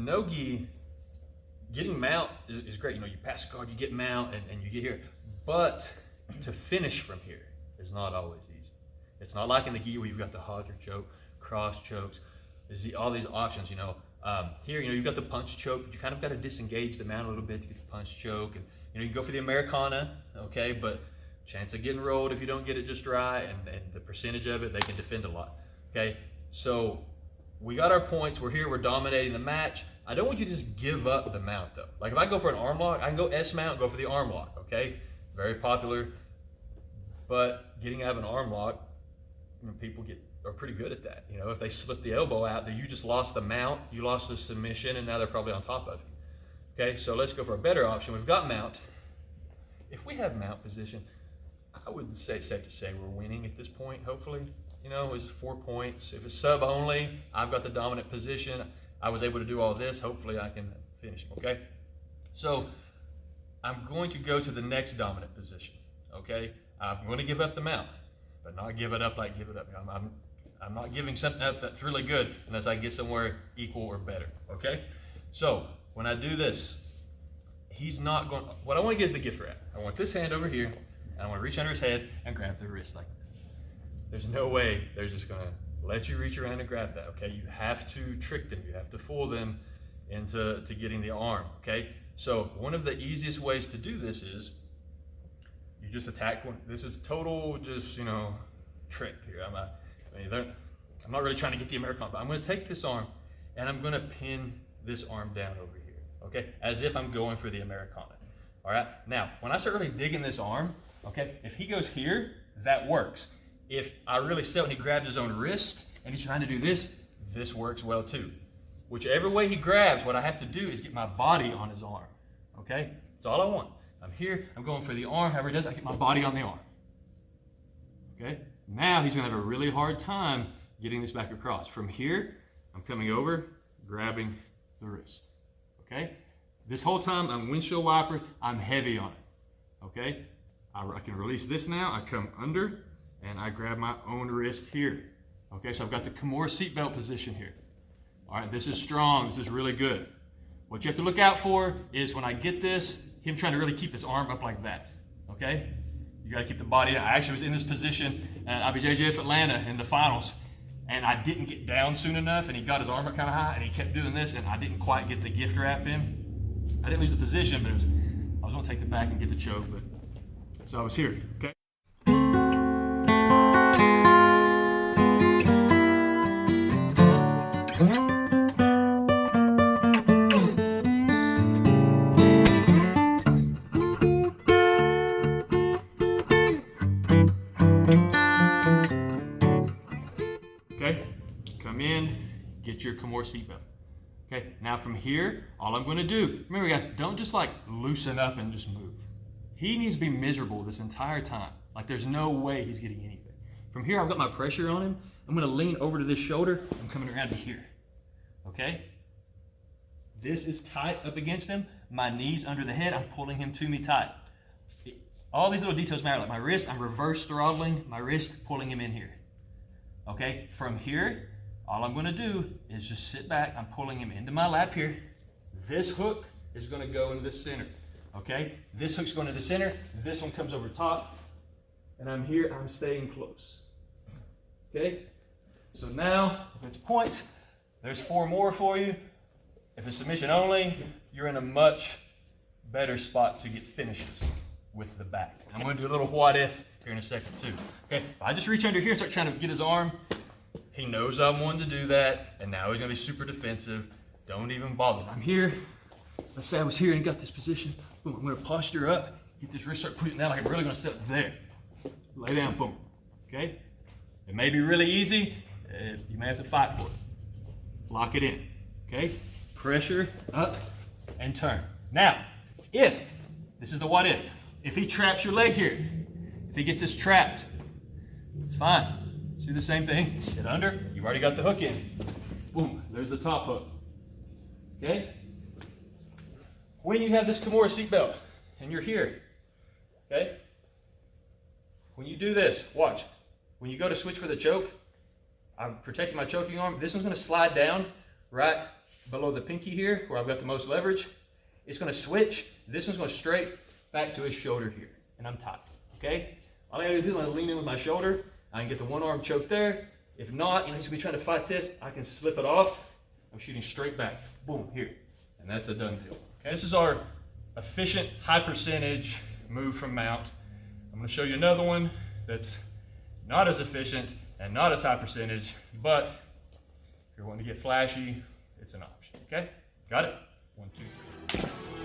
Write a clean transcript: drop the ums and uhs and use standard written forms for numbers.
no-gi, getting mount is great. You know, you pass a guard, you get mount, and you get here. But to finish from here is not always easy. It's not like in the gi where you've got the Hodger choke, cross chokes, all these options, you know. Here, you know, you've got the punch choke, but you kind of got to disengage the mount a little bit to get the punch choke. And, you know, you can go for the Americana, okay, but chance of getting rolled if you don't get it just right, and the percentage of it, they can defend a lot, okay? So we got our points, we're here, we're dominating the match. I don't want you to just give up the mount though. Like if I go for an arm lock, I can go S mount, go for the arm lock, okay? Very popular, but getting out of an arm lock, you know, people are pretty good at that. You know, if they slip the elbow out, then you just lost the mount, you lost the submission, and now they're probably on top of you. Okay, so let's go for a better option. We've got mount. If we have mount position, I wouldn't say it's safe to say we're winning at this point, hopefully. You know, it's 4 points. If it's sub only, I've got the dominant position. I was able to do all this. Hopefully I can finish him, okay? So I'm going to go to the next dominant position, okay? I'm going to give up the mount, but not give it up like give it up. I'm not giving something up that's really good unless I get somewhere equal or better, okay? So when I do this, he's not going, what I want to get is the gift wrap. I want this hand over here, and I want to reach under his head and grab the wrist like this. There's no way they're just going to let you reach around and grab that, okay? You have to trick them. You have to fool them into getting the arm, okay? So one of the easiest ways to do this is you just attack one. This is total just, you know, trick here. I'm not really trying to get the Americana, but I'm going to take this arm and I'm going to pin this arm down over here, okay? As if I'm going for the Americana, all right? Now, when I start really digging this arm, okay, if he goes here, that works. If I really sell and he grabs his own wrist and he's trying to do this, this works well too. Whichever way he grabs, what I have to do is get my body on his arm, okay? That's all I want. I'm here, I'm going for the arm, however he does, I get my body on the arm, okay? Now he's gonna have a really hard time getting this back across. From here, I'm coming over, grabbing the wrist, okay? This whole time I'm windshield wiper, I'm heavy on it, okay? I can release this now, I come under, and I grab my own wrist here. Okay, so I've got the Kimura seatbelt position here. All right, this is strong, this is really good. What you have to look out for is when I get this, him trying to really keep his arm up like that, okay? You gotta keep the body down. I actually was in this position at IBJJF Atlanta in the finals, and I didn't get down soon enough, and he got his arm up kind of high, and he kept doing this, and I didn't quite get the gift wrap in. I didn't lose the position, but I was gonna take the back and get the choke, but so I was here, okay? Okay, come in, get your Kimura seatbelt. Okay, now from here, all I'm going to do, remember guys, don't just like loosen up and just move. He needs to be miserable this entire time. Like there's no way he's getting anything. From here, I've got my pressure on him. I'm going to lean over to this shoulder. I'm coming around to here. Okay? This is tight up against him. My knees under the head. I'm pulling him to me tight. All these little details matter. Like my wrist, I'm reverse throttling my wrist, pulling him in here. Okay? From here, all I'm going to do is just sit back. I'm pulling him into my lap here. This hook is going to go in the center. Okay? This hook's going to the center. This one comes over top. And I'm here. I'm staying close. Okay? So now, if it's points, there's 4 more for you. If it's submission only, you're in a much better spot to get finishes with the back. I'm going to do a little what if here in a second too. Okay? If I just reach under here, start trying to get his arm. He knows I'm one to do that, and now he's going to be super defensive. Don't even bother. I'm here. Let's say I was here and got this position. Boom, I'm going to posture up, get this wrist, start putting it down like I'm really going to sit there. Lay down, boom. Okay? It may be really easy. You may have to fight for it. Lock it in. Okay? Pressure, up, and turn. Now, this is the what if he traps your leg here, if he gets this trapped, it's fine. Do the same thing, sit under, you've already got the hook in. Boom, there's the top hook. Okay? When you have this Kimura seatbelt and you're here, okay? When you do this, watch. When you go to switch for the choke, I'm protecting my choking arm. This one's gonna slide down right below the pinky here, where I've got the most leverage. It's gonna switch. This one's going straight back to his shoulder here, and I'm tight, okay? All I gotta do is I'm gonna lean in with my shoulder. I can get the one arm choke there. If not, he's gonna be trying to fight this. I can slip it off. I'm shooting straight back, boom, here. And that's a done deal. Okay, this is our efficient, high percentage move from mount. I'm gonna show you another one that's not as efficient and not as high percentage, but if you're wanting to get flashy, it's an option, okay? Got it? 1, 2, 3.